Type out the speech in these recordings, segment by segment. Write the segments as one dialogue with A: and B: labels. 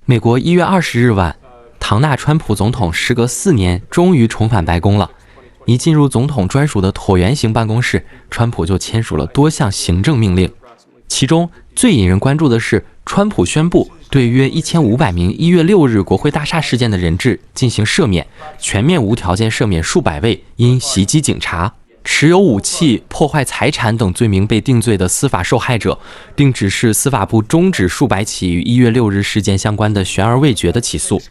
A: 美国1月20日晚，唐纳川普总统时隔4年终于重返白宫了。一进入总统专属的椭圆形办公室，川普就签署了多项行政命令。其中最引人关注的是，川普宣布对约1500名1月6日国会大厦事件的人质进行赦免，全面无条件赦免数百位因袭击警察、持有武器、破坏财产等罪名被定罪的司法受害者，并指示司法部终止数百起与1月6日事件相关的悬而未决的起诉。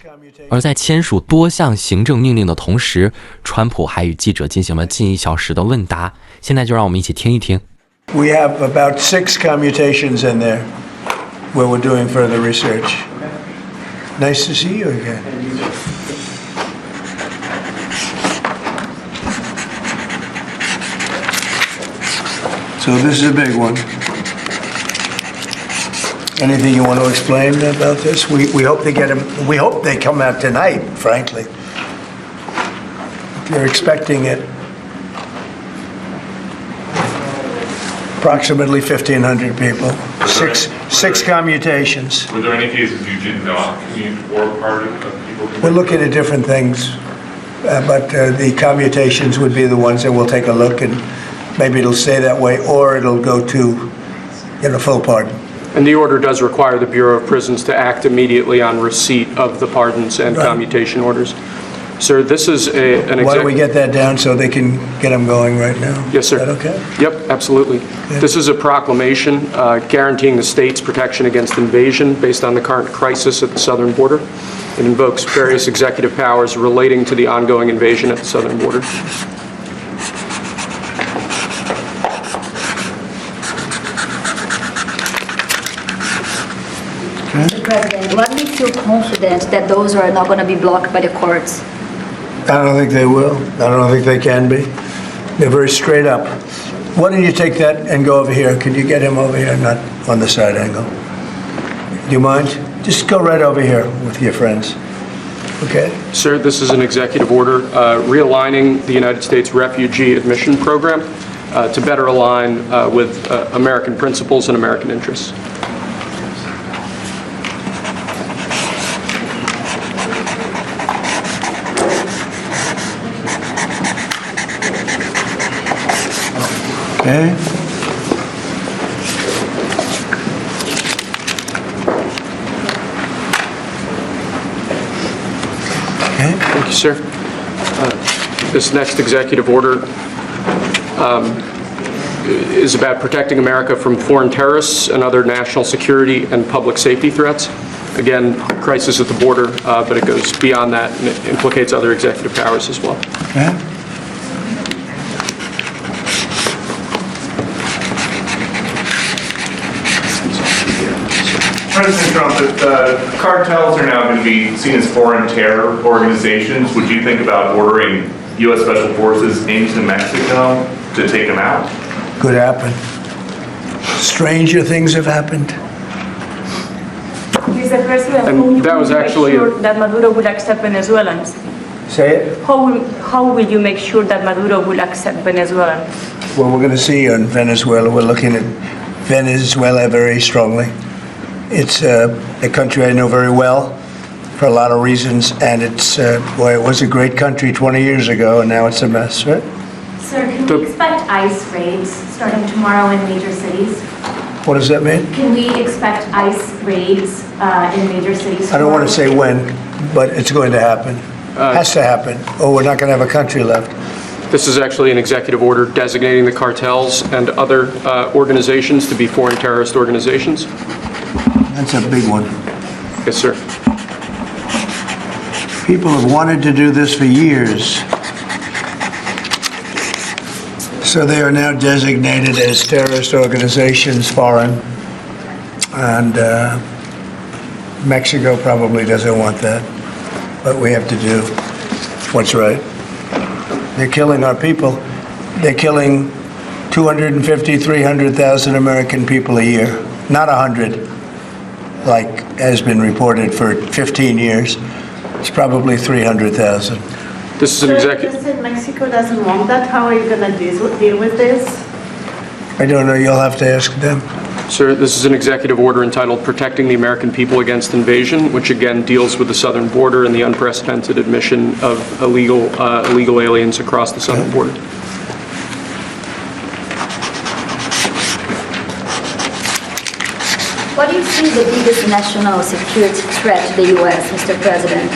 A: 而在签署多项行政命令的同时，川普还与记者进行了近1小时的问答。现在就让我们一起听一听。
B: We have about 6 commutations in there where we're doing further research. Nice to see you again. So this is a big one. Anything you want to explain about this? We hope they get them. We hope they come out tonight. Frankly, they're expecting it. Approximately 1,500 people. Six commutations.
C: Were there any cases you did not commute or part of people?
B: We're looking at different things, but the commutations would be the ones that we'll take a look, and maybe it'll stay that way, or it'll go to, full pardon.
D: And the order does require the Bureau of Prisons to act immediately on receipt of the pardons and commutation orders. Sir, this is an
B: Why don't we get that down so they can get them going right now?
D: Yes, sir.
B: Is that okay?
D: Yep, absolutely.
B: Okay.
D: This is a proclamation guaranteeing the state's protection against invasion based on the current crisis at the southern border. It invokes various executive powers relating to the ongoing invasion at the southern border.
E: Mr. President, let me feel confident that those are not going to be blocked by the courts.
B: I don't think they will. I don't think they can be. They're very straight up. Why don't you take that and go over here? Can you get him over here, not on the side angle? Do you mind? Just go right over here with your friends. Okay?
D: Sir, this is an executive order realigning the United States refugee admission program to better align with American principles and American interests.
B: Okay.
D: Thank you, sir. This next executive order is about protecting America from foreign terrorists and other national security and public safety threats. Again, crisis at the border, but it goes beyond that and it implicates other executive powers as well.
B: Okay.
C: President Trump, if cartels are now going to be seen as foreign terror organizations, would you think about ordering U.S. Special Forces into Mexico to take them out?
B: Could happen. Stranger things have happened.
F: Mr. President,
D: And that was actually
F: make sure that Maduro will accept Venezuelans?
B: Say it.
F: How will you make sure that Maduro will accept Venezuelans?
B: Well, we're going to see on Venezuela. We're looking at Venezuela very strongly. It's a country I know very well for a lot of reasons, and it's, boy, it was a great country 20 years ago, and now it's a mess, right?
G: Sir, can we expect ICE raids starting tomorrow in major cities?
B: What does that mean?
G: Can we expect ICE raids in major cities?
B: I don't want to say when, but it's going to happen. Has to happen, or we're not going to have a country left.
D: This is actually an executive order designating the cartels and other organizations to be foreign terrorist organizations.
B: That's a big one.
D: Yes, sir.
B: People have wanted to do this for years. So they are now designated as terrorist organizations, foreign, and Mexico probably doesn't want that, but we have to do what's right. They're killing our people. They're killing 250, 300,000 American people a year, not 100, like has been reported for 15 years. It's probably 300,000.
D: This is an executive.
H: You said Mexico doesn't want that. How are you going to deal with this?
B: I don't know. You'll have to ask them.
D: Sir, this is an executive order entitled Protecting the American People Against Invasion, which again deals with the southern border and the unprecedented admission of illegal aliens across the southern border.
E: What do you see the biggest national security threat to the U.S., Mr. President?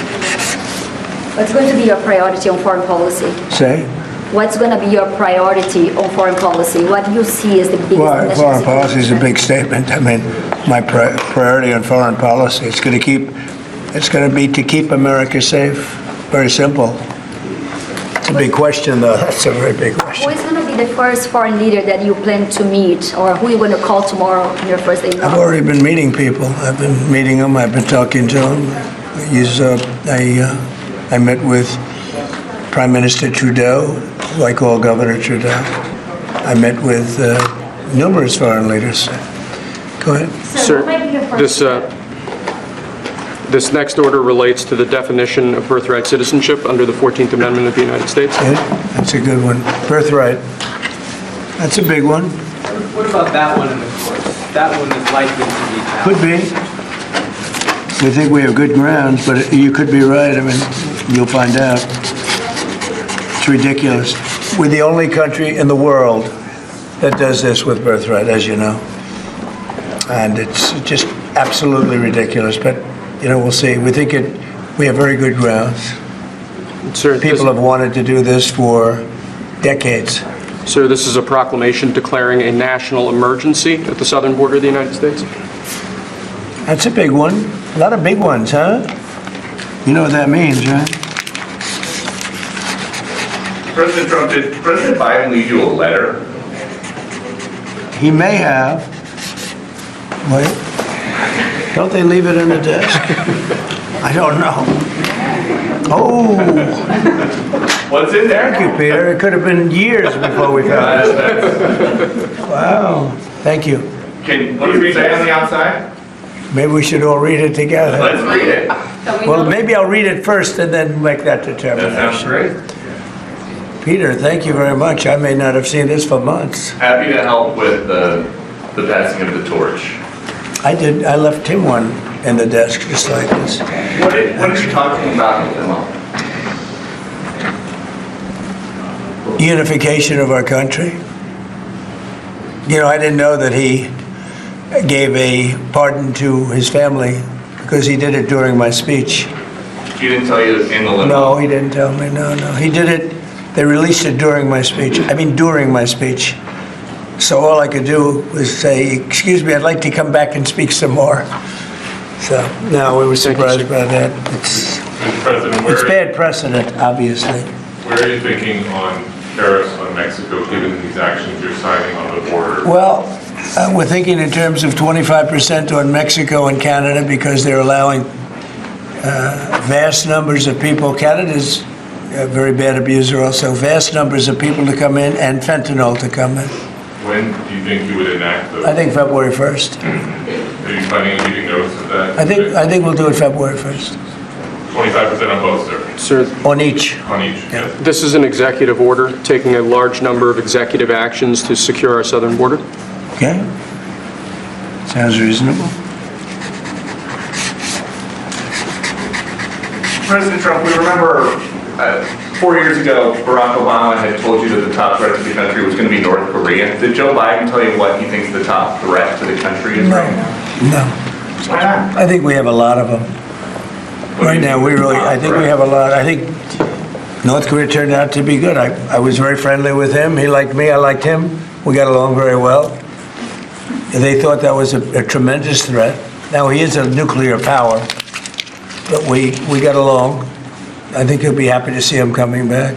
E: What's going to be your priority on foreign policy?
B: Say?
E: What's going to be your priority on foreign policy? What do you see as the biggest
B: Well,
E: national
B: foreign
E: security
B: policy is a
E: threat?
B: big statement. I mean, my priority on foreign policy, it's going to be to keep America safe. Very simple. It's a big question, though. That's a very big
E: Who
B: question.
E: is going to be the first foreign leader that you plan to meet, or who are you going to call tomorrow on your first day in
B: I've
E: office?
B: already been meeting people. I've been meeting them. I've been talking to them. I met with Prime Minister Trudeau, who I call Governor Trudeau. I met with numerous foreign leaders. Go ahead.
D: Sir,
G: what might be your first
D: this next order relates to the definition of birthright citizenship under the 14th Amendment of the United States.
B: Yeah, that's a good one. Birthright. That's a big one.
H: What about that one in the courts? That one is likely to be passed.
B: Could be. We think we have good grounds, but you could be right. I mean, you'll find out. It's ridiculous. We're the only country in the world that does this with birthright, as you know. And it's just absolutely ridiculous. But, you know, we'll see. We think we have very good grounds.
D: Sir,
B: People have wanted to do this for decades.
D: Sir, this is a proclamation declaring a national emergency at the southern border of the United States.
B: That's a big one. A lot of big ones, huh? You know what that means, right?
C: President Trump, did President Biden leave you a letter?
B: He may have. Wait. Don't they leave it in the desk? I don't know. Oh,
C: What's in there?
B: thank you, Peter. It could have been years before we found it. Wow. Thank you.
C: What does it say on the outside?
B: Maybe we should all read it together.
C: Let's read it.
B: Well, maybe I'll read it first and then make that
C: That
B: determination.
C: sounds great.
B: Peter, thank you very much. I may not have seen this for months.
C: Happy to help with the passing of the torch.
B: I did. I left him one in the desk just like this.
C: What are you talking about with them all?
B: Unification of our country. You know, I didn't know that he gave a pardon to his family because he did it during my speech.
C: He didn't tell you in the limo?
B: No, he didn't tell me. No. He did it. They released it during my speech. I mean, during my speech. So all I could do was say, excuse me, I'd like to come back and speak some more. So, no, we were surprised by that.
I: Mr. President,
B: It's bad precedent, obviously.
I: where are you thinking on tariffs on Mexico, given these actions you're signing on the border?
B: Well, we're thinking in terms of 25% on Mexico and Canada because they're allowing vast numbers of people. Canada's a very bad abuser also. Vast numbers of people to come in and fentanyl to come in.
I: When do you think you would enact those?
B: I think February 1st.
I: Are you planning on giving notice of that?
B: I think we'll do it February 1st.
I: 25% on both, sir?
D: Sir,
B: On each.
I: On each?
B: Yeah.
I: Yes.
D: this is an executive order taking a large number of executive actions to secure our southern border.
B: Okay? Sounds reasonable.
C: President Trump, we remember 4 years ago, Barack Obama had told you that the top threat to the country was going to be North Korea. Did Joe Biden tell you what he thinks the top threat to the country is right now?
B: No.
C: Why not?
B: I think we have a lot of them. Right now, I think we have a lot. I think North Korea turned out to be good. I was very friendly with him. He liked me. I liked him. We got along very well. They thought that was a tremendous threat. Now, he is a nuclear power, but we got along. I think he'll be happy to see him coming back.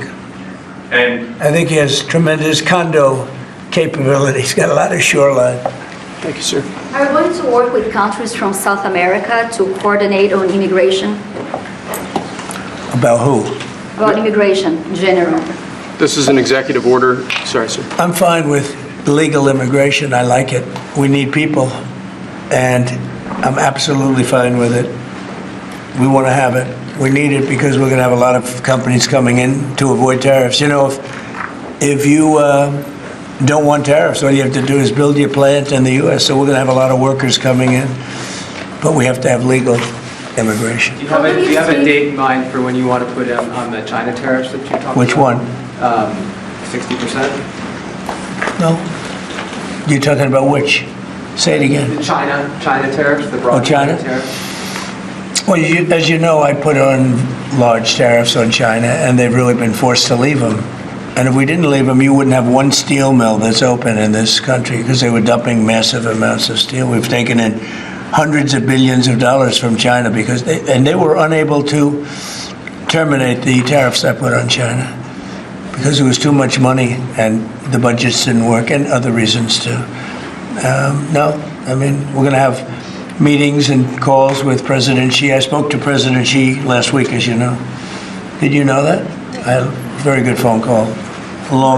C: And
B: I think he has tremendous condo capability. He's got a lot of shoreline.
D: Thank you, sir.
E: Are you going to work with countries from South America to coordinate on immigration?
B: About who?
E: About immigration in general?
D: This is an executive order. Sorry, sir.
B: I'm fine with legal immigration. I like it. We need people, and I'm absolutely fine with it. We want to have it. We need it because we're going to have a lot of companies coming in to avoid tariffs. You know, if you don't want tariffs. All you have to do is build your plant in the U.S. So we're going to have a lot of workers coming in, but we have to have legal immigration.
H: Do you have a date in mind for when you want to put in on the China tariffs that you're talking
B: Which
H: about?
B: one?
H: 60%?
B: No? You're talking about which? Say it again.
H: The China tariffs, the broad
B: China?
H: tariffs?
B: Well, as you know, I put on large tariffs on China, and they've really been forced to leave them. And if we didn't leave them, you wouldn't have one steel mill that's open in this country because they were dumping massive amounts of steel. We've taken in hundreds of billions of dollars from China because they were unable to terminate the tariffs I put on China because it was too much money and the budgets didn't work, and other reasons too. No, I mean, we're going to have meetings and calls with President Xi. I spoke to President Xi last week, as you know. Did you know that? I had a very good phone call.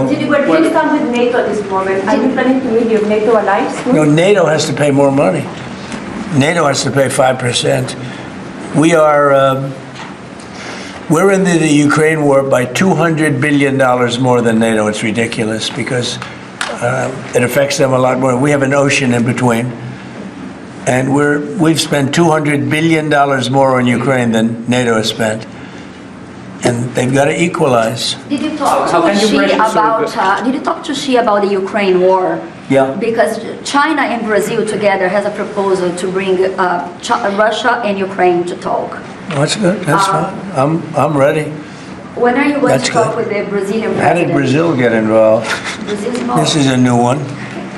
F: Did you please come with NATO at this moment? Are you planning to meet your NATO allies?
B: No, NATO has to pay more money. NATO has to pay 5%. We're in the Ukraine war by $200 billion more than NATO. It's ridiculous because it affects them a lot more. We have an ocean in between. And we've spent $200 billion more on Ukraine than NATO has spent. And they've got to equalize.
E: Did you talk to Xi about the Ukraine war?
B: Yeah.
E: Because China and Brazil together has a proposal to bring Russia and Ukraine to talk.
B: That's good. That's fine. I'm ready.
E: When are you going
B: That's
E: to talk
B: good.
E: with the Brazilian
B: How
E: president?
B: did Brazil get involved?
E: Brazil's involved.
B: This is a new one.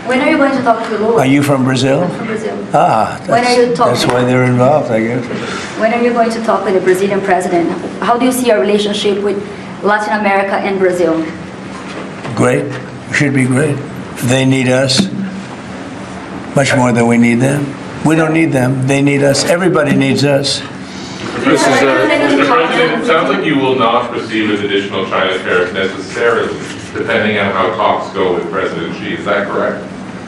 E: When are you going to talk to Lula?
B: Are you from Brazil?
E: I'm from Brazil.
B: Ah,
E: When are you talking?
B: that's why they're involved, I guess.
E: When are you going to talk with the Brazilian president? How do you see our relationship with Latin America and Brazil?
B: Great. Should be great. They need us much more than we need them. We don't need them. They need us. Everybody needs us.
D: This is
I: Mr. President, it sounds like you will not proceed with additional China tariffs necessarily, depending on how talks go with President Xi. Is that correct?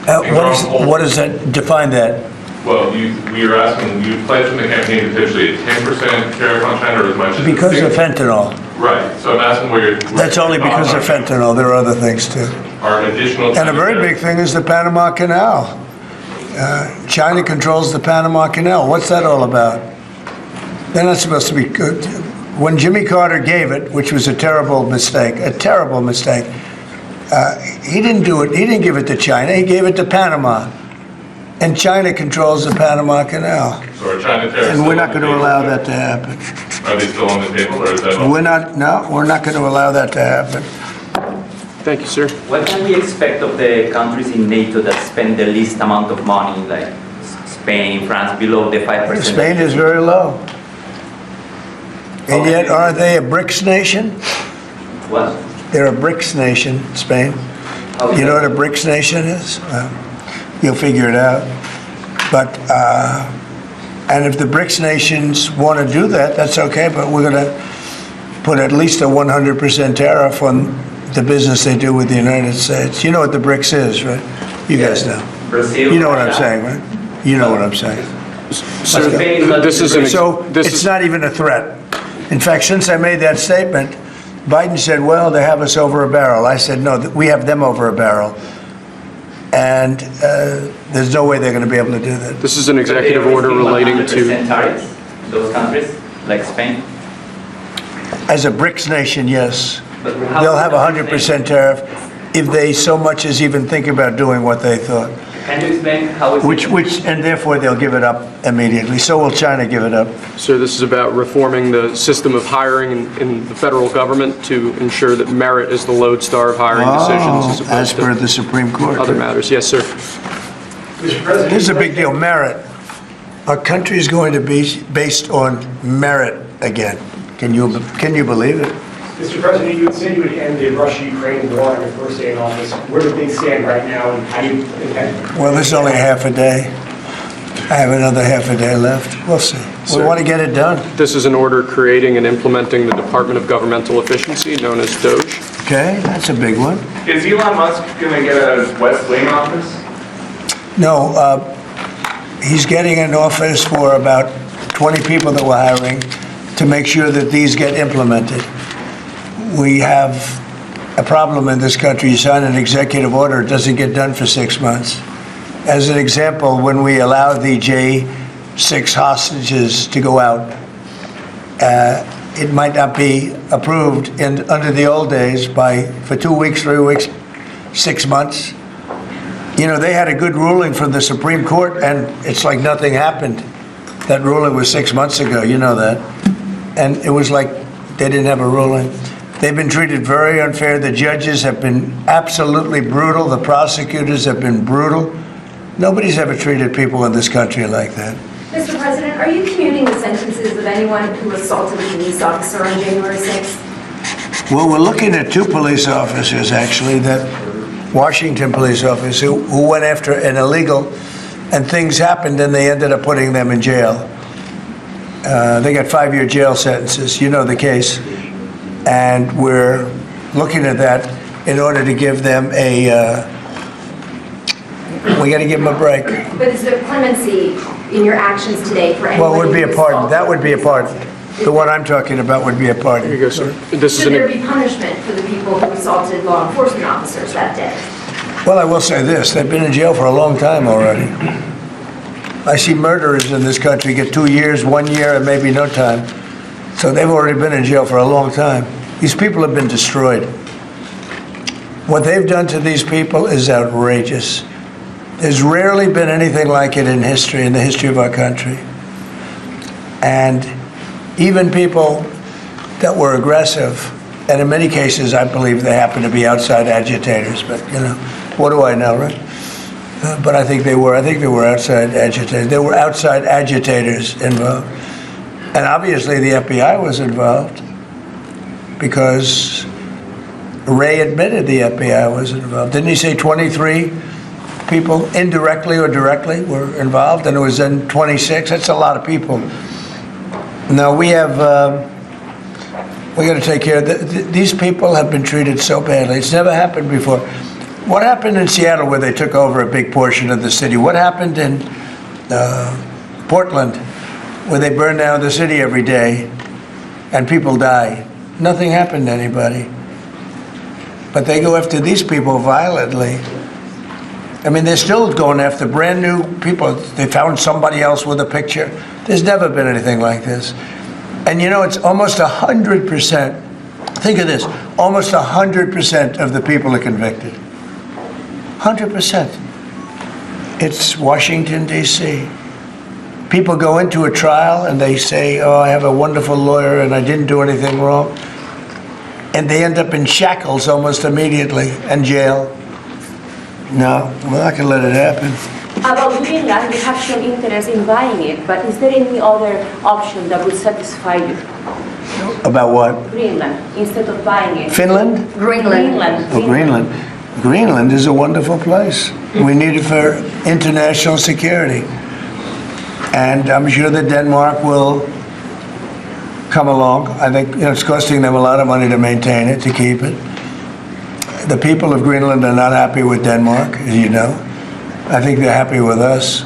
B: What does that define that?
I: Well, we are asking, you pledged in the campaign potentially a 10% tariff on China, or as much as
B: Because of fentanyl.
I: Right. So I'm asking where you're.
B: That's only because of fentanyl. There are other things too.
I: Are additional.
B: And a very big thing is the Panama Canal. China controls the Panama Canal. What's that all about? They're not supposed to be good. When Jimmy Carter gave it, which was a terrible mistake, he didn't do it. He didn't give it to China. He gave it to Panama. And China controls the Panama Canal.
I: So are China tariffs?
B: And we're not going to allow that to happen.
I: Are they still on the table, or is that?
B: We're not going to allow that to happen.
D: Thank you, sir.
J: What can we expect of the countries in NATO that spend the least amount of money, like Spain, France, below the 5%?
B: Spain is very low. And yet, are they a Brics nation?
J: What?
B: They're a Brics nation, Spain. You know what a Brics nation is? You'll figure it out. But, and if the Brics nations want to do that, that's okay, but we're going to put at least a 100% tariff on the business they do with the United States. You know what the Brics is, right? You guys know.
J: Brazil.
B: You know what I'm saying, right? You know what I'm saying.
D: So this is
B: So it's not even a threat. In fact, since I made that statement, Biden said, well, they have us over a barrel. I said, no, we have them over a barrel. And there's no way they're going to be able to do that.
D: This is an executive order relating to
J: tariffs, those countries, like Spain?
B: As a Brics nation, yes.
J: But how
B: They'll have a 100% tariff if they so much as even think about doing what they thought.
J: Can you explain how it's...
B: And therefore they'll give it up immediately. So will China give it up.
D: So this is about reforming the system of hiring in the federal government to ensure that merit is the lodestar of hiring decisions
B: As per the Supreme Court.
D: other matters. Yes, sir.
K: Mr. President,
B: This is a big deal. Merit. Our country is going to be based on merit again. Can you believe it?
K: Mr. President, you had said you would end the Russia-Ukraine war on your first day in office. Where do things stand right now, and how do you intend?
B: Well, this is only half a day. I have another half a day left. We'll see. We
D: Sir.
B: want to get it done.
D: This is an order creating and implementing the Department of Governmental Efficiency, known as DOGE.
B: Okay, that's a big one.
C: Is Elon Musk going to get a West Wing office?
B: No, he's getting an office for about 20 people that we're hiring to make sure that these get implemented. We have a problem in this country. You sign an executive order, it doesn't get done for 6 months. As an example, when we allowed the J6 hostages to go out, it might not be approved under the old days for 2 weeks, 3 weeks, 6 months. You know, they had a good ruling from the Supreme Court, and it's like nothing happened. That ruling was 6 months ago, you know that. And it was like they didn't have a ruling. They've been treated very unfair. The judges have been absolutely brutal. The prosecutors have been brutal. Nobody's ever treated people in this country like that.
F: Mr. President, are you commuting the sentences of anyone who assaulted a police officer on January 6th?
B: Well, we're looking at 2 police officers, actually, that Washington police officers who went after an illegal, and things happened and they ended up putting them in jail. They got 5-year jail sentences. You know the case. And we're looking at that in order to give them we got to give them a break.
F: But is there clemency in your actions today for anyone?
B: Well, it would be a
F: who
B: pardon.
F: assaulted
B: That would be a pardon. The one I'm talking about would be a pardon.
D: Here you go, sir.
F: Should there be punishment for the people who assaulted law enforcement officers that day?
B: Well, I will say this. They've been in jail for a long time already. I see murderers in this country get 2 years, 1 year, and maybe no time. So they've already been in jail for a long time. These people have been destroyed. What they've done to these people is outrageous. There's rarely been anything like it in history, in the history of our country. And even people that were aggressive, and in many cases, I believe they happen to be outside agitators, but, you know, what do I know, right? But I think they were outside agitators. There were outside agitators involved. And obviously the FBI was involved because Ray admitted the FBI was involved. Didn't he say 23 people indirectly or directly were involved, and it was then 26? That's a lot of people. Now we got to take care of these people have been treated so badly. It's never happened before. What happened in Seattle where they took over a big portion of the city? What happened in Portland where they burn down the city every day and people die? Nothing happened to anybody. But they go after these people violently. I mean, they're still going after brand new people. They found somebody else with a picture. There's never been anything like this. And you know, it's almost 100%. Think of this. Almost 100% of the people are convicted. 100%. It's Washington, D.C. People go into a trial and they say, oh, I have a wonderful lawyer and I didn't do anything wrong. And they end up in shackles almost immediately and jail. No, we're not going to let it happen.
F: About Greenland, you have shown interest in buying it, but is there any other option that would satisfy you?
B: About what?
F: Greenland, instead of buying it.
B: Finland?
F: Greenland.
B: Oh, Greenland. Greenland is a wonderful place. We need it for international security. And I'm sure that Denmark will come along. I think it's costing them a lot of money to maintain it, to keep it. The people of Greenland are not happy with Denmark, as you know. I think they're happy with us.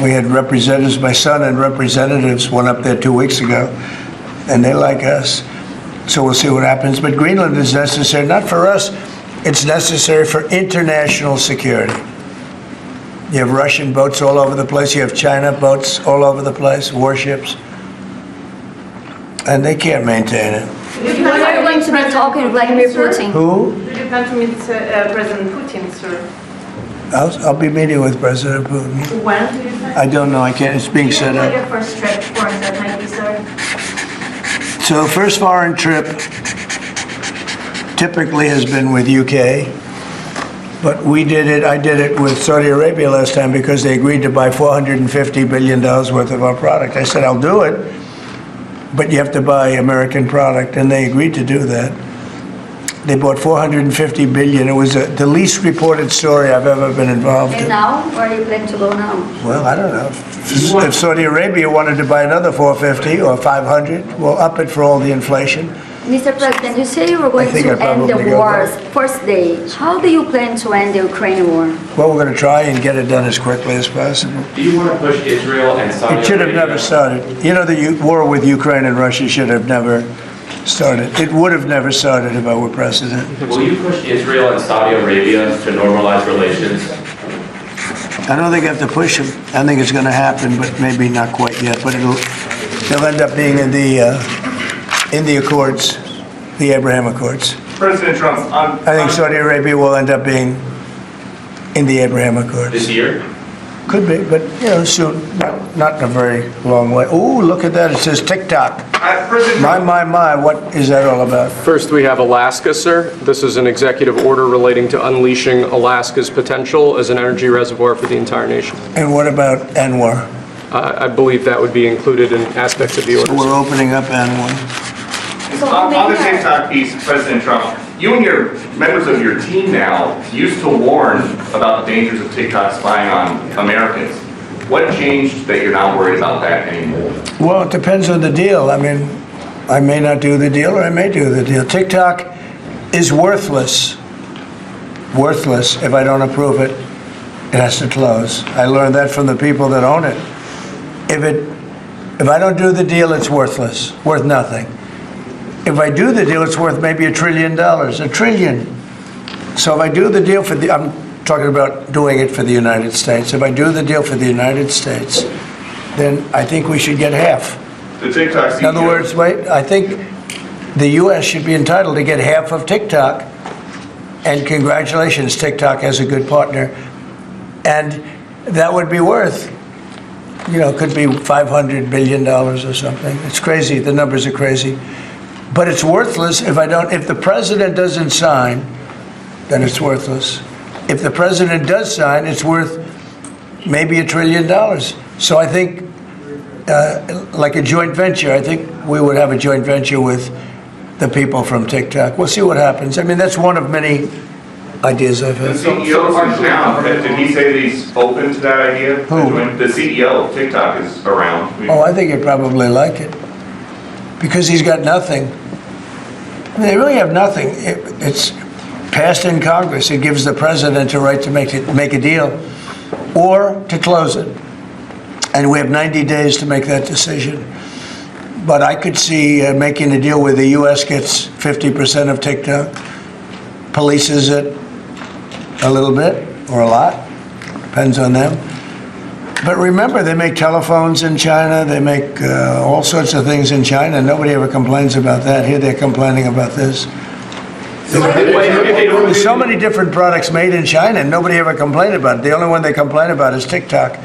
B: We had representatives, my son and representatives went up there 2 weeks ago, and they like us. So we'll see what happens. But Greenland is necessary, not for us, it's necessary for international security. You have Russian boats all over the place, you have China boats all over the place, warships, and they can't maintain it.
E: When are you going to be talking to Vladimir Putin?
B: Who?
F: Did you plan to meet President Putin, sir?
B: I'll be meeting with President Putin.
F: When do you plan?
B: I don't know, I can't, it's being set
F: What
B: up.
F: your first trip for that might be, sir?
B: So first foreign trip typically has been with UK, but I did it with Saudi Arabia last time because they agreed to buy $450 billion worth of our product. I said, I'll do it, but you have to buy American product, and they agreed to do that. They bought $450 billion. It was the least reported story I've ever been involved
E: And
B: in.
E: now, where are you planning to go now?
B: Well, I don't know. If Saudi Arabia wanted to buy another 450 or 500, we'll up it for all the inflation.
E: Mr. President, you say you were going
B: think
E: to
B: I
E: end the
B: probably go
E: war's
B: there.
E: first day. How do you plan to end the Ukrainian war?
B: Well, we're going to try and get it done as quickly as possible.
L: Do you want to push Israel and Saudi Arabia?
B: It should have never started. You know, the war with Ukraine and Russia should have never started. It would have never started if I were president.
L: Will you push Israel and Saudi Arabia to normalize relations?
B: I don't think I have to push them. I think it's going to happen, but maybe not quite yet. But they'll end up being in the Accords, the Abraham Accords.
C: President Trump,
B: I think Saudi Arabia will end up being in the Abraham Accords.
L: This year?
B: Could be, but soon. Not in a very long way. Oh, look at that! It says TikTok. My! What is that all about?
D: First, we have Alaska, sir. This is an executive order relating to unleashing Alaska's potential as an energy reservoir for the entire nation.
B: And what about Anwar?
D: I believe that would be included in aspects of the order.
B: So we're opening up Anwar.
C: On the TikTok piece, President Trump, you and your members of your team now used to warn about the dangers of TikTok spying on Americans. What changed that you're not worried about that anymore?
B: Well, it depends on the deal. I mean, I may not do the deal or I may do the deal. TikTok is worthless. Worthless if I don't approve it. It has to close. I learned that from the people that own it. If I don't do the deal, it's worthless. Worth nothing. If I do the deal, it's worth maybe $1 trillion. $1 trillion. So if I do the deal I'm talking about doing it for the United States. If I do the deal for the United States, then I think we should get half.
C: The TikTok CEO.
B: In other words, I think the U.S. should be entitled to get half of TikTok. And congratulations, TikTok has a good partner. And that would be worth, could be $500 billion or something. It's crazy. The numbers are crazy. But it's worthless if the president doesn't sign, then it's worthless. If the president does sign, it's worth maybe $1 trillion. So I think, like a joint venture, I think we would have a joint venture with the people from TikTok. We'll see what happens. I mean, that's one of many ideas I've had.
C: The CEO is now. Did he say that he's open to that idea?
B: Who?
C: The CEO of TikTok is around.
B: Oh, I think he'd probably like it. Because he's got nothing. I mean, they really have nothing. It's passed in Congress. It gives the president a right to make a deal or to close it. And we have 90 days to make that decision. But I could see making a deal where the U.S. gets 50% of TikTok, polices it a little bit or a lot, depends on them. But remember, they make telephones in China, they make all sorts of things in China. Nobody ever complains about that. Here they're complaining about this. There's so many different products made in China, and nobody ever complained about it. The only one they complain about is TikTok.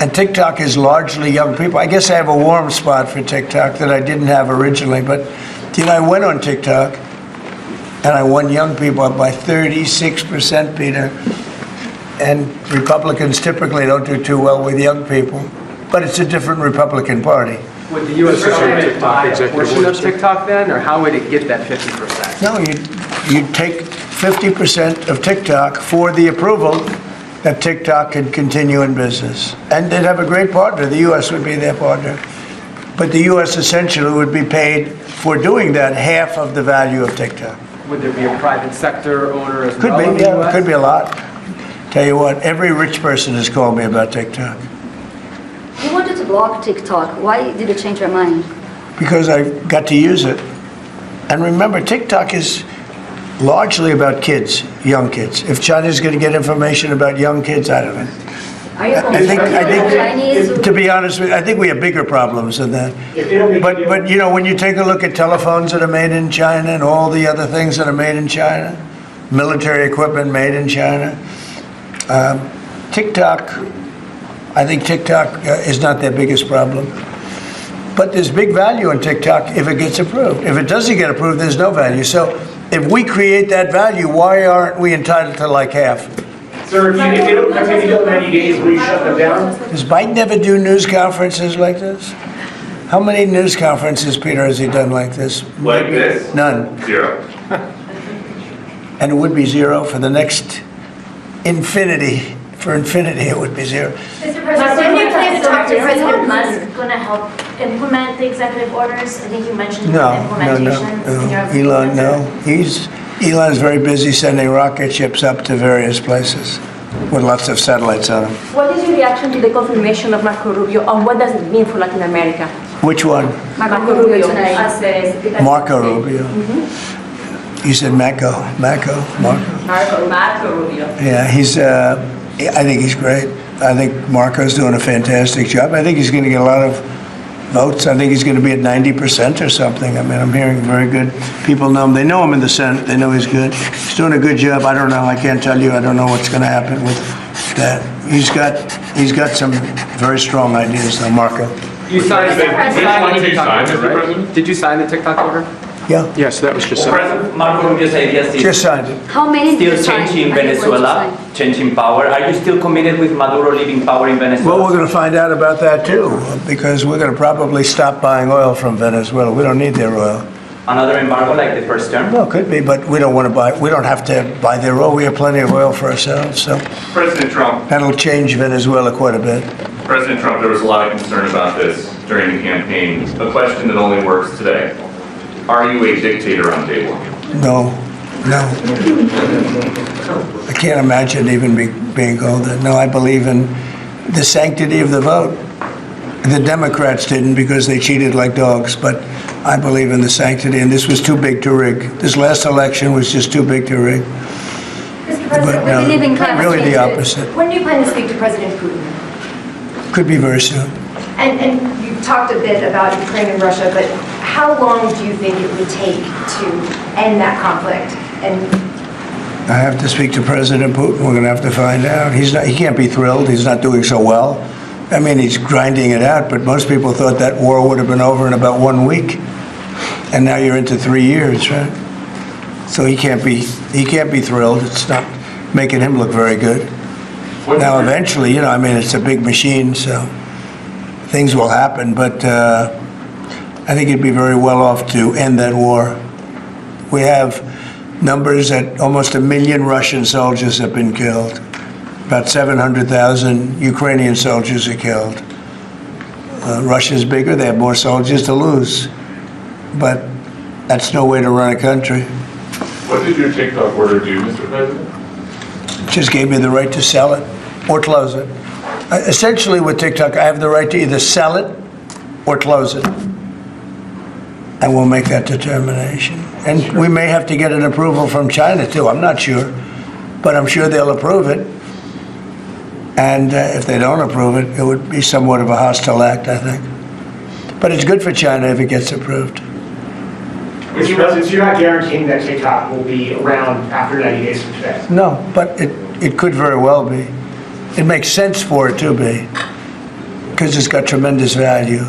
B: And TikTok is largely young people. I guess I have a warm spot for TikTok that I didn't have originally. But, I went on TikTok, and I won young people up by 36%, Peter. And Republicans typically don't do too well with young people. But it's a different Republican Party.
H: Would the U.S. government buy a portion of TikTok then, or how would it get that 50%?
B: No, you'd take 50% of TikTok for the approval that TikTok could continue in business. And they'd have a great partner. The U.S. would be their partner. But the U.S. essentially would be paid for doing that half of the value of TikTok.
H: Would there be a private sector owner as well?
B: Could be, yeah, could be a lot. Tell you what, every rich person has called me about TikTok.
E: You wanted to block TikTok. Why did you change your mind?
B: Because I got to use it. And remember, TikTok is largely about kids, young kids. If China's going to get information about young kids, I don't know. I think, to be honest with you, I think we have bigger problems than that. But when you take a look at telephones that are made in China and all the other things that are made in China, military equipment made in China, TikTok, I think TikTok is not their biggest problem. But there's big value in TikTok if it gets approved. If it doesn't get approved, there's no value. So if we create that value, why aren't we entitled to like half?
K: Sir, if they don't continue in 90 days, will you shut them down?
B: Does Biden ever do news conferences like this? How many news conferences, Peter, has he done like this?
C: Like this?
B: None.
C: 0.
B: And it would be 0 for the next infinity. For infinity, it would be 0.
G: Mr. President, when you plan to talk to President Musk, going to help implement the executive orders? I think you mentioned implementations in your
B: Elon, no. Elon's very busy sending rocket ships up to various places with lots of satellites on them.
F: What is your reaction to the confirmation of Marco Rubio, and what does it mean for Latin America?
B: Which one?
E: Marco Rubio tonight.
F: as the Secretary
B: Marco
F: of State.
B: Rubio. You said Marco.
F: Marco Rubio.
B: Yeah, I think he's great. I think Marco's doing a fantastic job. I think he's going to get a lot of votes. I think he's going to be at 90% or something. I mean, I'm hearing very good. People know him. They know him in the Senate. They know he's good. He's doing a good job. I don't know. I can't tell you. I don't know what's going to happen with that. He's got some very strong ideas, though, Marco.
H: You signed the
I: Mr.
H: TikTok order, right?
I: President?
H: Did you sign the TikTok order?
B: Yeah,
D: Yes, that was just said.
J: President Marco Rubio's ideas is
B: just signed it.
E: How many did you
J: still
E: sign?
J: changing
E: I think
J: Venezuela,
E: what you
J: changing power. Are you still committed with Maduro leaving power in Venezuela?
B: Well, we're going to find out about that, too, because we're going to probably stop buying oil from Venezuela. We don't need their oil.
J: Another embargo like the first term?
B: Well, it could be, but we don't want to buy. We don't have to buy their oil. We have plenty of oil for ourselves, so
C: President Trump,
B: that'll change Venezuela quite a bit.
C: President Trump, there was a lot of concern about this during the campaign. A question that only works today. Are you a dictator on day one?
B: No. I can't imagine even being called that. No, I believe in the sanctity of the vote. The Democrats didn't because they cheated like dogs, but I believe in the sanctity, and this was too big to rig. This last election was just too big to rig.
F: Mr.
B: But
F: President,
B: no,
E: we believe in climate
B: really the
E: change.
B: opposite.
F: when do you plan to speak to President Putin?
B: Could be very soon.
F: And you talked a bit about Ukraine and Russia, but how long do you think it would take to end that conflict? And
B: I have to speak to President Putin. We're going to have to find out. He can't be thrilled. He's not doing so well. I mean, he's grinding it out, but most people thought that war would have been over in about 1 week. And now you're into 3 years, right? So he can't be thrilled. It's not making him look very good. Now, eventually, I mean, it's a big machine, so things will happen, but I think he'd be very well off to end that war. We have numbers that almost 1 million Russian soldiers have been killed. About 700,000 Ukrainian soldiers are killed. Russia's bigger, they have more soldiers to lose. But that's no way to run a country.
I: What did your TikTok order do, Mr. President?
B: It just gave me the right to sell it or close it. Essentially with TikTok, I have the right to either sell it or close it. And we'll make that determination. And we may have to get an approval from China too, I'm not sure. But I'm sure they'll approve it. And if they don't approve it, it would be somewhat of a hostile act, I think. But it's good for China if it gets approved.
K: Mr. President, so you're not guaranteeing that TikTok will be around after 90 days from today?
B: No, but it could very well be. It makes sense for it to be, because it's got tremendous value.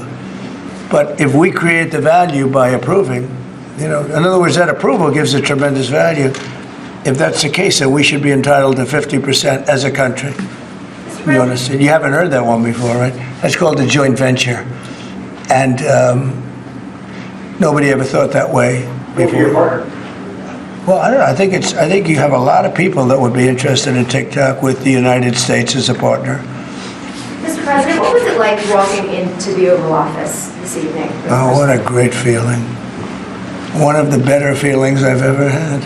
B: But if we create the value by approving, in other words, that approval gives it tremendous value. If that's the case, then we should be entitled to 50% as a country. You understand? You haven't heard that one before, right? That's called a joint venture. And nobody ever thought that way before.
K: Your partner?
B: Well, I don't know. I think you have a lot of people that would be interested in TikTok with the United States as a partner.
F: Mr. President, what was it like walking into the Oval Office this evening?
B: Oh, what a great feeling. One of the better feelings I've ever had.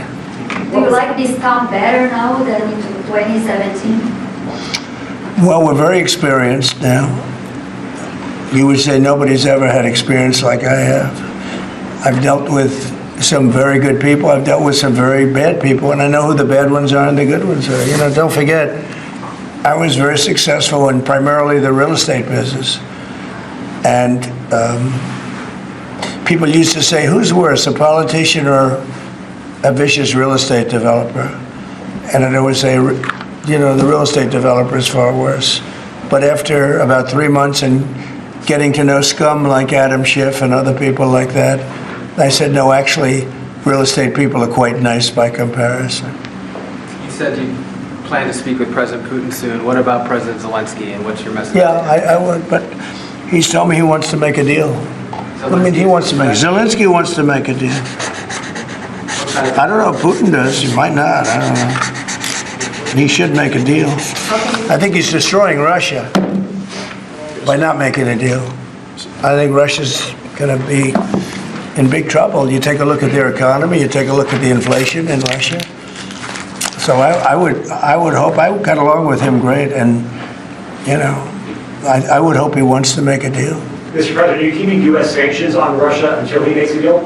E: Do you like this town better now than in 2017?
B: Well, we're very experienced now. You would say nobody's ever had experience like I have. I've dealt with some very good people. I've dealt with some very bad people, and I know who the bad ones are and the good ones are. Don't forget, I was very successful in primarily the real estate business. And people used to say, who's worse, a politician or a vicious real estate developer? And I'd always say, the real estate developer is far worse. But after about 3 months and getting to know scum like Adam Schiff and other people like that, I said, no, actually, real estate people are quite nice by comparison.
H: You said you plan to speak with President Putin soon. What about President Zelensky, and what's your message?
B: Yeah, I would, but he's told me he wants to make a deal. Zelensky wants to make a deal. I don't know if Putin does. He might not. I don't know. He should make a deal. I think he's destroying Russia by not making a deal. I think Russia's going to be in big trouble. You take a look at their economy, you take a look at the inflation in Russia. So I would hope, I got along with him great, and I would hope he wants to make a deal.
K: Mr. President, are you keeping U.S. sanctions on Russia until he makes a deal?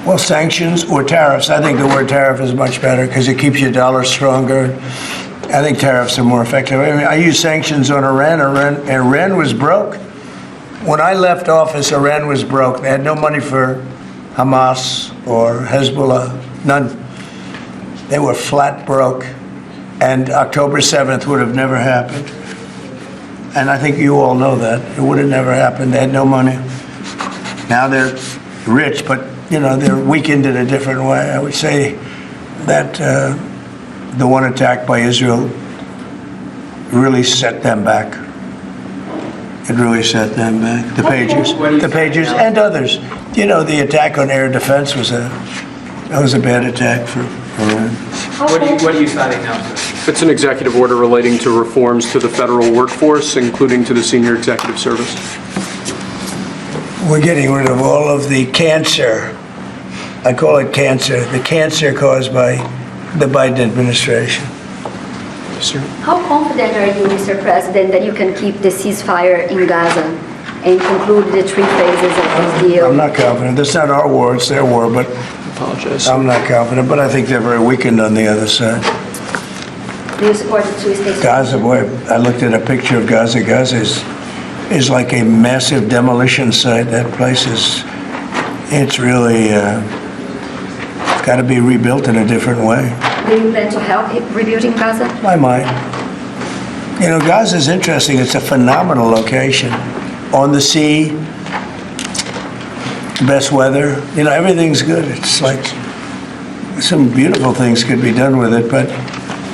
B: Well, sanctions or tariffs. I think the word tariff is much better because it keeps your dollar stronger. I think tariffs are more effective. I mean, I use sanctions on Iran. Iran was broke. When I left office, Iran was broke. They had no money for Hamas or Hezbollah, none. They were flat broke. And October 7th would have never happened. And I think you all know that. It would have never happened. They had no money. Now they're rich, but they're weakened in a different way. I would say that the one attack by Israel really set them back. It really set them back. The Pagers and others. The attack on air defense was a bad attack for Iran.
H: What are you signing now, sir?
D: It's an executive order relating to reforms to the federal workforce, including to the senior executive service.
B: We're getting rid of all of the cancer. I call it cancer. The cancer caused by the Biden administration.
D: Sir.
E: How confident are you, Mr. President, that you can keep the ceasefire in Gaza and conclude the 3 phases of this deal?
B: I'm not confident. That's not our war, it's their war, but
D: Apologize.
B: I'm not confident, but I think they're very weakened on the other side.
E: Do you support the 2-state?
B: Gaza, boy, I looked at a picture of Gaza. Gaza is like a massive demolition site. That place it's really, it's got to be rebuilt in a different way.
E: Do you plan to help rebuilding Gaza?
B: I might. Gaza is interesting. It's a phenomenal location. On the sea, best weather. Everything's good. It's like some beautiful things could be done with it, but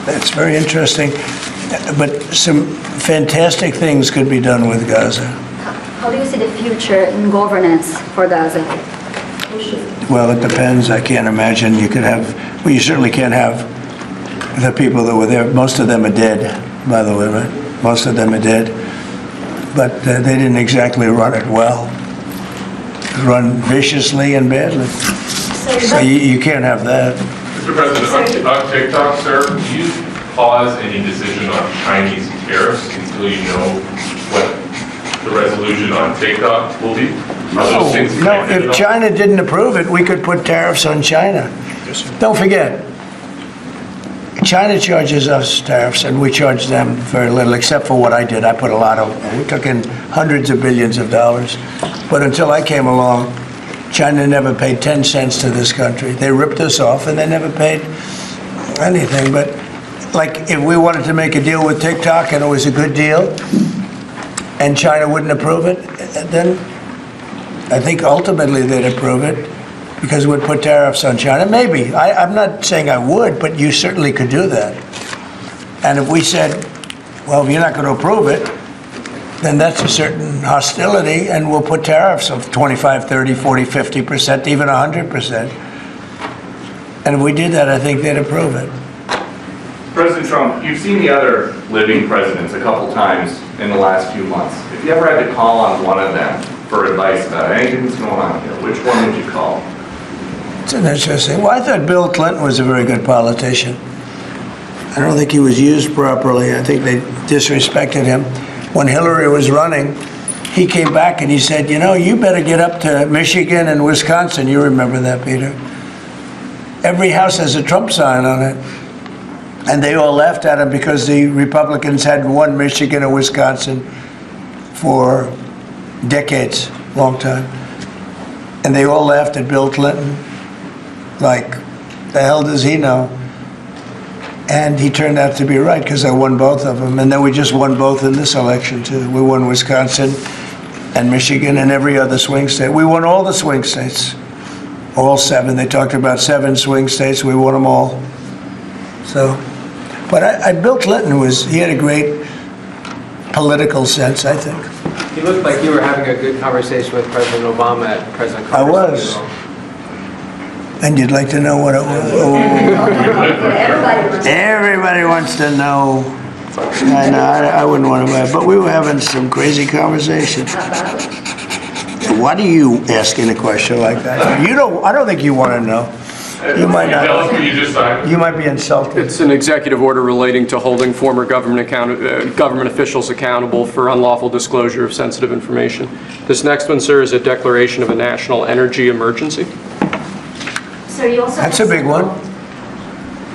B: it's very interesting. But some fantastic things could be done with Gaza.
E: How do you see the future in governance for Gaza?
B: Well, it depends. I can't imagine you could have, well, you certainly can't have the people that were there. Most of them are dead, by the way, right? Most of them are dead. But they didn't exactly run it well. Run viciously and badly. So you can't have that.
I: Mr. President, on TikTok, sir, do you pause any decision on Chinese tariffs until you know what the resolution on TikTok will be?
B: No, if China didn't approve it, we could put tariffs on China. Don't forget, China charges us tariffs, and we charge them very little, except for what I did. I put a lot of, we took in hundreds of billions of dollars. But until I came along, China never paid 10 cents to this country. They ripped us off, and they never paid anything. But like, if we wanted to make a deal with TikTok, and it was a good deal, and China wouldn't approve it, then I think ultimately they'd approve it, because we'd put tariffs on China. Maybe. I'm not saying I would, but you certainly could do that. And if we said, well, if you're not going to approve it, then that's a certain hostility, and we'll put tariffs of 25, 30, 40, 50%, even 100%. And if we did that, I think they'd approve it.
C: President Trump, you've seen the other living presidents a couple times in the last few months. If you ever had to call on one of them for advice about anything that's going on here, which one would you call?
B: It's an interesting. Well, I thought Bill Clinton was a very good politician. I don't think he was used properly. I think they disrespected him. When Hillary was running, he came back and he said, you better get up to Michigan and Wisconsin. You remember that, Peter? Every house has a Trump sign on it. And they all laughed at him because the Republicans hadn't won Michigan or Wisconsin for decades, long time. And they all laughed at Bill Clinton. Like, the hell does he know? And he turned out to be right, because I won both of them. And then we just won both in this election, too. We won Wisconsin and Michigan and every other swing state. We won all the swing states, all 7. They talked about 7 swing states. We won them all. So, but Bill Clinton he had a great political sense, I think.
H: You looked like you were having a good conversation with President Obama at President Carter.
B: I was. And you'd like to know what it was? Oh. Everybody wants to know. I know, I wouldn't want to, but we were having some crazy conversation. Why do you asking a question like that? I don't think you want to know. You might not.
I: Tell us what you just signed.
B: You might be insulted.
D: It's an executive order relating to holding former government officials accountable for unlawful disclosure of sensitive information. This next one, sir, is a declaration of a national energy emergency.
G: So you also.
B: That's a big one.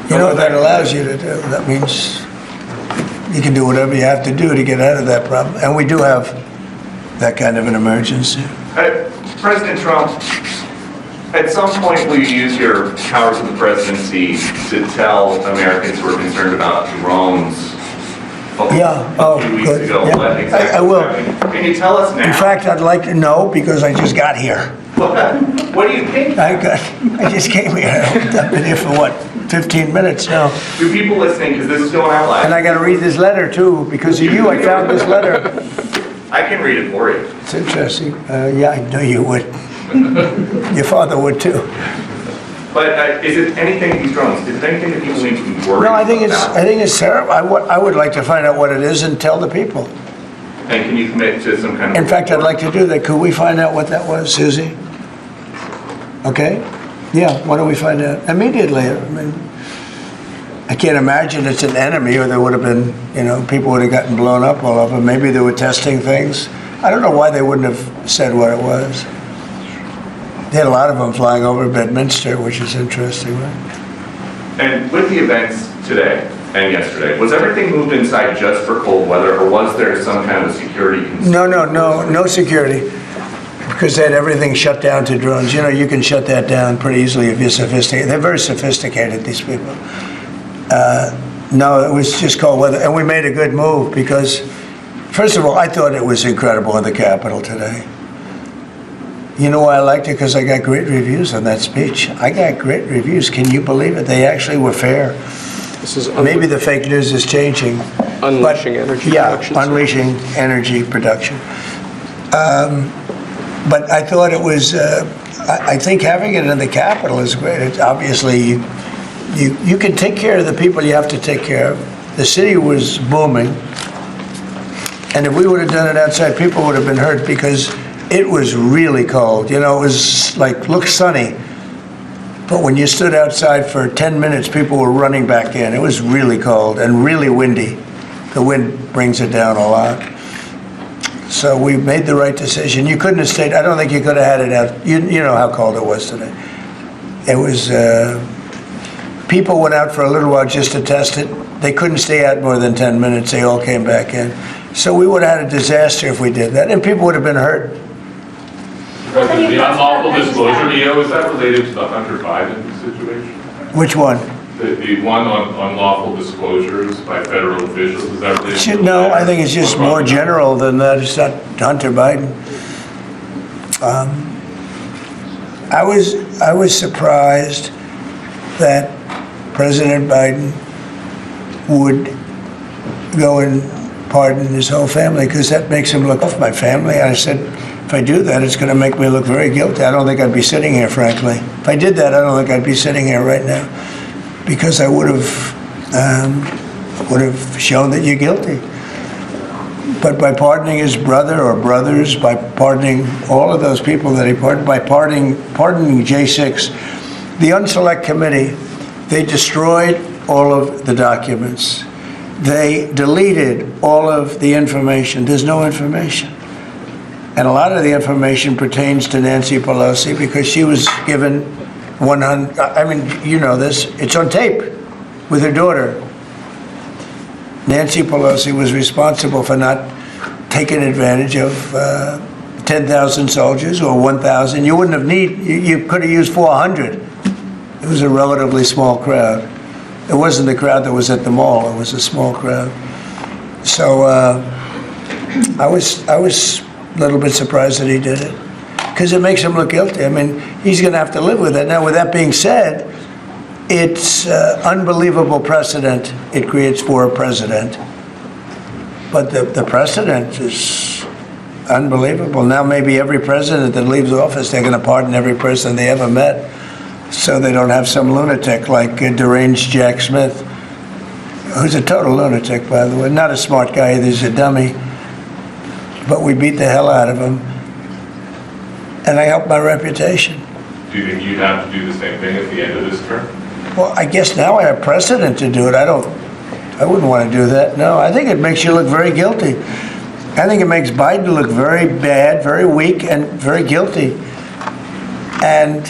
B: You know what that allows you to do? That means you can do whatever you have to do to get out of that problem. And we do have that kind of an emergency.
C: President Trump, at some point will you use your powers of the presidency to tell Americans who are concerned about drones?
B: Yeah, oh,
C: A few weeks
B: good.
C: ago,
B: Yeah.
C: what exactly
B: I will.
C: happened? Can you tell us now?
B: In fact, I'd like to know because I just got here.
C: What do you think?
B: I just came here. I've been here for what, 15 minutes now.
C: Do people listening, because this is going out live.
B: And I got to read this letter too. Because of you, I found this letter.
C: I can read it for you.
B: It's interesting. Yeah, I know you would. Your father would too.
C: But is it anything these drones? Is it anything that people need to be worried about?
B: No, I think it's terrible. I would like to find out what it is and tell the people.
C: And can you commit to some kind of...
B: In fact, I'd like to do that. Could we find out what that was, Susie? Okay? Yeah, why don't we find out immediately? I mean, I can't imagine it's an enemy or there would have been, people would have gotten blown up all over. Maybe they were testing things. I don't know why they wouldn't have said what it was. They had a lot of them flying over Bedminster, which is interesting, right?
C: And with the events today and yesterday, was everything moved inside just for cold weather, or was there some kind of security concern?
B: No security. Because they had everything shut down to drones. You can shut that down pretty easily if you're sophisticated. They're very sophisticated, these people. No, it was just cold weather. And we made a good move because, first of all, I thought it was incredible in the Capitol today. You know why I liked it? Because I got great reviews on that speech. I got great reviews. Can you believe it? They actually were fair.
D: This is
B: Maybe the fake news is changing.
D: unleashing energy production.
B: Yeah, unleashing energy production. But I thought it was, I think having it in the Capitol is great. It's obviously, you can take care of the people you have to take care of. The city was booming. And if we would have done it outside, people would have been hurt because it was really cold. It was like, looked sunny. But when you stood outside for 10 minutes, people were running back in. It was really cold and really windy. The wind brings it down a lot. So we made the right decision. You couldn't have stayed. I don't think you could have had it out. You know how cold it was today. It was, people went out for a little while just to test it. They couldn't stay out more than 10 minutes. They all came back in. So we would have had a disaster if we did that. And people would have been hurt.
I: The unlawful disclosure, is that related to the Hunter Biden situation?
B: Which one?
I: The one on unlawful disclosures by federal officials, is that related?
B: No, I think it's just more general than that. It's not Hunter Biden. I was surprised that President Biden would go and pardon his whole family because that makes him look off my family. I said, if I do that, it's going to make me look very guilty. I don't think I'd be sitting here, frankly. If I did that, I don't think I'd be sitting here right now because I would have shown that you're guilty. But by pardoning his brother or brothers, by pardoning all of those people that he pardoned, by pardoning J6, the Unselect Committee, they destroyed all of the documents. They deleted all of the information. There's no information. And a lot of the information pertains to Nancy Pelosi because she was given 100, I mean, you know this, it's on tape with her daughter. Nancy Pelosi was responsible for not taking advantage of 10,000 soldiers or 1,000. You wouldn't have you could have used 400. It was a relatively small crowd. It wasn't the crowd that was at the mall, it was a small crowd. So I was a little bit surprised that he did it because it makes him look guilty. I mean, he's going to have to live with it. Now, with that being said, it's unbelievable precedent it creates for a president. But the precedent is unbelievable. Now maybe every president that leaves office, they're going to pardon every person they ever met so they don't have some lunatic like deranged Jack Smith, who's a total lunatic, by the way. Not a smart guy either, he's a dummy. But we beat the hell out of him. And I helped my reputation.
I: do you think you'd have to do the same thing at the end of this term?
B: Well, I guess now I have precedent to do it. I wouldn't want to do that. No, I think it makes you look very guilty. I think it makes Biden look very bad, very weak, and very guilty. And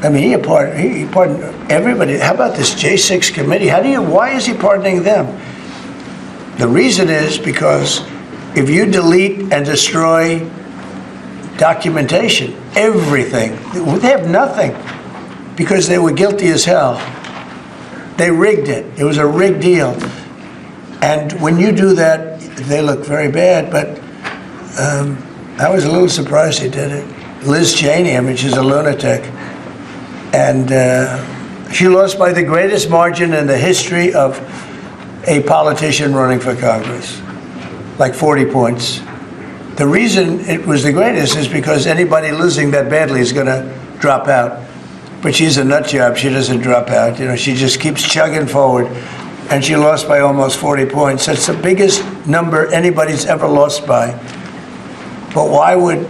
B: I mean, he pardoned everybody. How about this J6 committee? Why is he pardoning them? The reason is because if you delete and destroy documentation, everything, they have nothing because they were guilty as hell. They rigged it. It was a rigged deal. And when you do that, they look very bad, but I was a little surprised he did it. Liz Cheney, I mean, she's a lunatic. And she lost by the greatest margin in the history of a politician running for Congress, like 40 points. The reason it was the greatest is because anybody losing that badly is going to drop out. But she's a nut job. She doesn't drop out. You know, she just keeps chugging forward. And she lost by almost 40 points. That's the biggest number anybody's ever lost by. But why would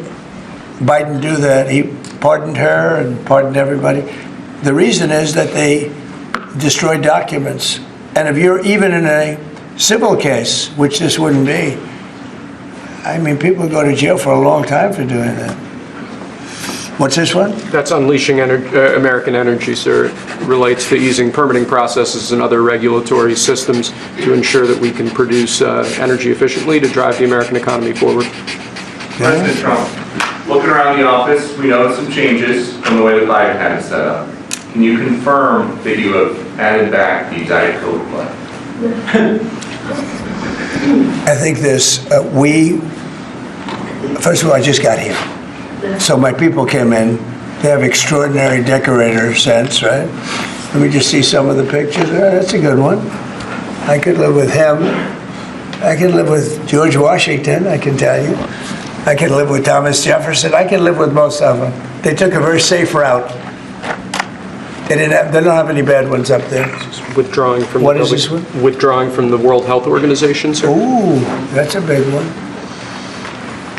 B: Biden do that? He pardoned her and pardoned everybody. The reason is that they destroyed documents. And if you're even in a civil case, which this wouldn't be, I mean, people go to jail for a long time for doing that. What's this one?
D: That's unleashing American energy, sir. It relates to easing permitting processes and other regulatory systems to ensure that we can produce energy efficiently to drive the American economy forward.
C: President Trump, looking around the office, we noticed some changes from the way that Biden had it set up. Can you confirm that you have added back the Diet Coke play?
B: I think this, first of all, I just got here. So my people came in. They have extraordinary decorator sense, right? Let me just see some of the pictures. Oh, that's a good one. I could live with him. I could live with George Washington, I can tell you. I could live with Thomas Jefferson. I could live with most of them. They took a very safe route. They don't have any bad ones up there.
D: Withdrawing from
B: what is this one?
D: Withdrawing from the World Health Organization, sir.
B: Ooh, that's a big one.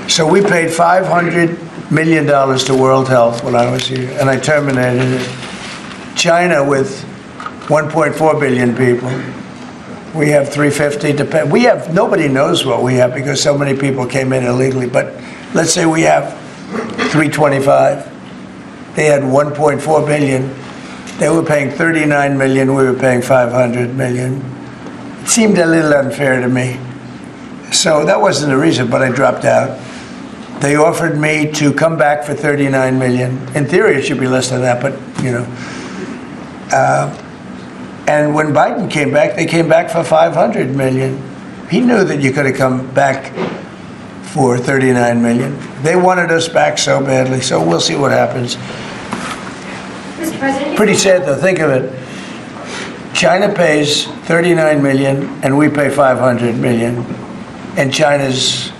B: So we paid $500 million to World Health when I was here, and I terminated it. China with 1.4 billion people. We have 350 to pay. We have, nobody knows what we have because so many people came in illegally, but let's say we have 325. They had 1.4 billion. They were paying 39 million, we were paying 500 million. It seemed a little unfair to me. So that wasn't the reason, but I dropped out. They offered me to come back for 39 million. In theory, it should be less than that, but, you know. And when Biden came back, they came back for 500 million. He knew that you could have come back for 39 million. They wanted us back so badly, so we'll see what happens.
F: Mr. President,
B: Pretty sad though, think of it. China pays 39 million and we pay 500 million. And China's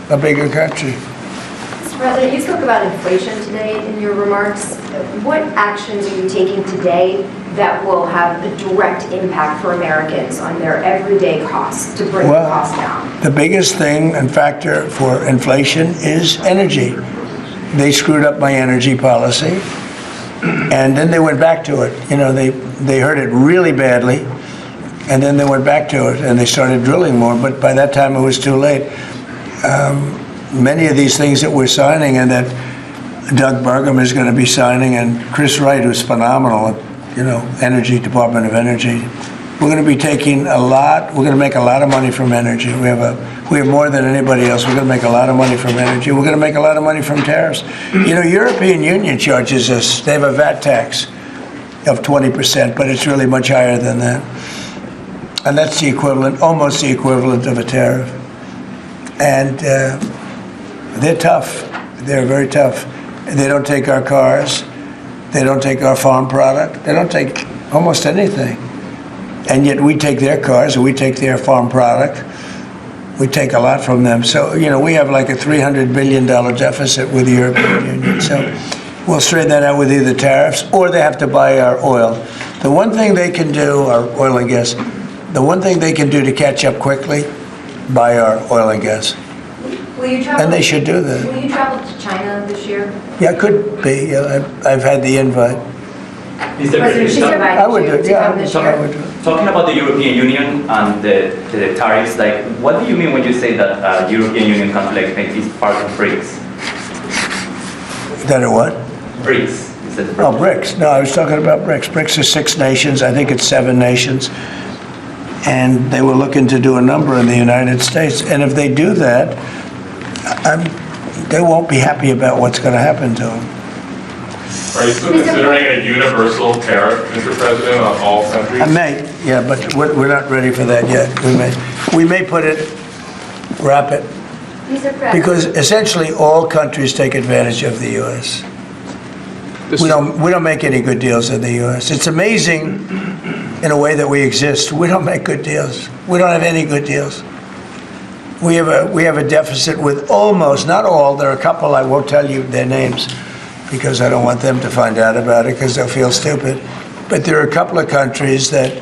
B: a bigger country.
F: Mr. President, you spoke about inflation today in your remarks. What actions are you taking today that will have a direct impact for Americans on their everyday costs to bring the cost down?
B: The biggest thing and factor for inflation is energy. They screwed up my energy policy. And then they went back to it. You know, they hurt it really badly, and then they went back to it, and they started drilling more, but by that time it was too late. Many of these things that we're signing and that Doug Burgum is going to be signing, and Chris Wright, who's phenomenal, you know, Department of Energy, we're going to be taking we're going to make a lot of money from energy. We have more than anybody else. We're going to make a lot of money from energy. We're going to make a lot of money from tariffs. You know, European Union charges us, they have a VAT tax of 20%, but it's really much higher than that. And that's the equivalent, almost the equivalent of a tariff. And they're tough. They're very tough. They don't take our cars. They don't take our farm product. They don't take almost anything. And yet we take their cars, and we take their farm product. We take a lot from them. So, you know, we have like a $300 billion deficit with the European Union. So we'll straighten that out with either tariffs or they have to buy our oil. The one thing they can do, our oil and gas, the one thing they can do to catch up quickly, buy our oil and gas.
F: Will you travel?
B: And they should do that.
F: Will you travel to China this year?
B: Yeah, it could be. Yeah, I've had the invite.
J: Mr.
F: President, she's
J: President,
F: invited
B: I would do
F: you
B: it.
F: to
B: Yeah,
F: come this
B: I
F: year.
B: would do it.
J: talking about the European Union and the tariffs, like, what do you mean when you say that European Union country like Spain is part of Brics?
B: That a what?
J: Brics. You said
B: Oh, Brics. No, I was talking about Brics. Brics is 6 nations. I think it's 7 nations. And they were looking to do a number in the United States. And if they do that, they won't be happy about what's going to happen to them.
I: Are you still considering a universal tariff, Mr. President, on all countries?
B: I may, yeah, but we're not ready for that yet. We may put it, wrap it,
E: Mr. President.
B: because essentially all countries take advantage of the U.S. We don't make any good deals in the U.S. It's amazing in a way that we exist. We don't make good deals. We don't have any good deals. We have a deficit with almost, not all, there are a couple, I won't tell you their names because I don't want them to find out about it because they'll feel stupid. But there are a couple of countries that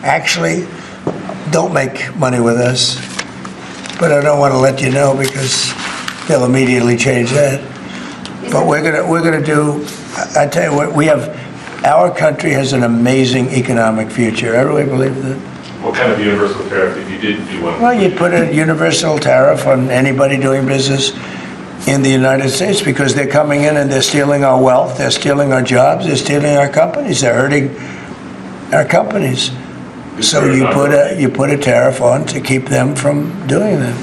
B: actually don't make money with us. But I don't want to let you know because they'll immediately change that. But we're gonna do. I tell you what, our country has an amazing economic future. I really believe that.
I: What kind of universal tariff if you did do one?
B: Well, you'd put a universal tariff on anybody doing business in the United States because they're coming in and they're stealing our wealth, they're stealing our jobs, they're stealing our companies, they're hurting our companies. So you put a tariff on to keep them from doing that.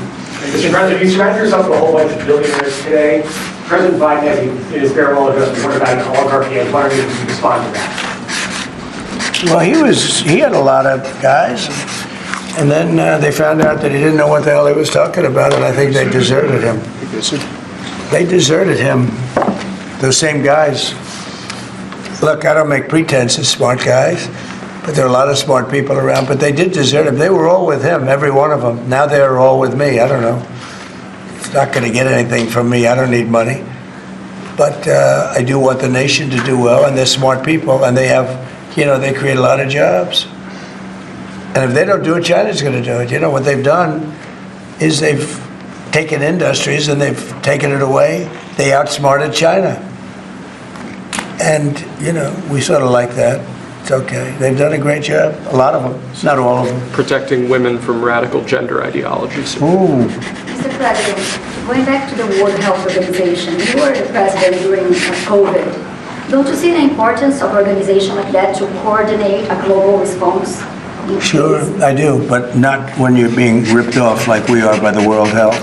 K: Mr. President, you surrounded yourself with a whole bunch of billionaires today. President Biden, as in his farewell address, warned about an oligarchy. I was wondering if you could respond to that.
B: Well, he had a lot of guys, and then they found out that he didn't know what the hell he was talking about, and I think they deserted him. They deserted him, those same guys. Look, I don't make pretenses, smart guys, but there are a lot of smart people around, but they did desert him. They were all with him, every one of them. Now they're all with me. I don't know. It's not going to get anything from me. I don't need money. But I do want the nation to do well, and they're smart people, and they have, they create a lot of jobs. And if they don't do it, China's going to do it. What they've done is they've taken industries and they've taken it away. They outsmarted China. And, we sort of like that. It's okay. They've done a great job. A lot of them. Not all of them.
D: Protecting women from radical gender ideologies.
B: Ooh.
E: Mr. President, going back to the World Health Organization, you were the president during COVID. Don't you see the importance of an organization like that to coordinate a global response?
B: Sure, I do, but not when you're being ripped off like we are by the World Health.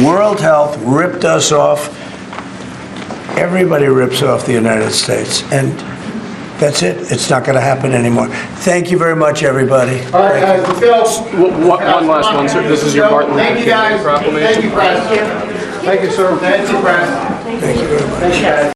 B: World Health ripped us off. Everybody rips off the United States, and that's it. It's not going to happen anymore. Thank you very much, everybody.
K: All right, guys, let's go.
D: One last one, sir. This is your Martin Luther
K: Thank you,
D: King Day
K: guys.
D: proclamation.
K: Thank you, President. Thank you, sir. Thank you, President.
B: Thank you very much.
K: Thank you, guys.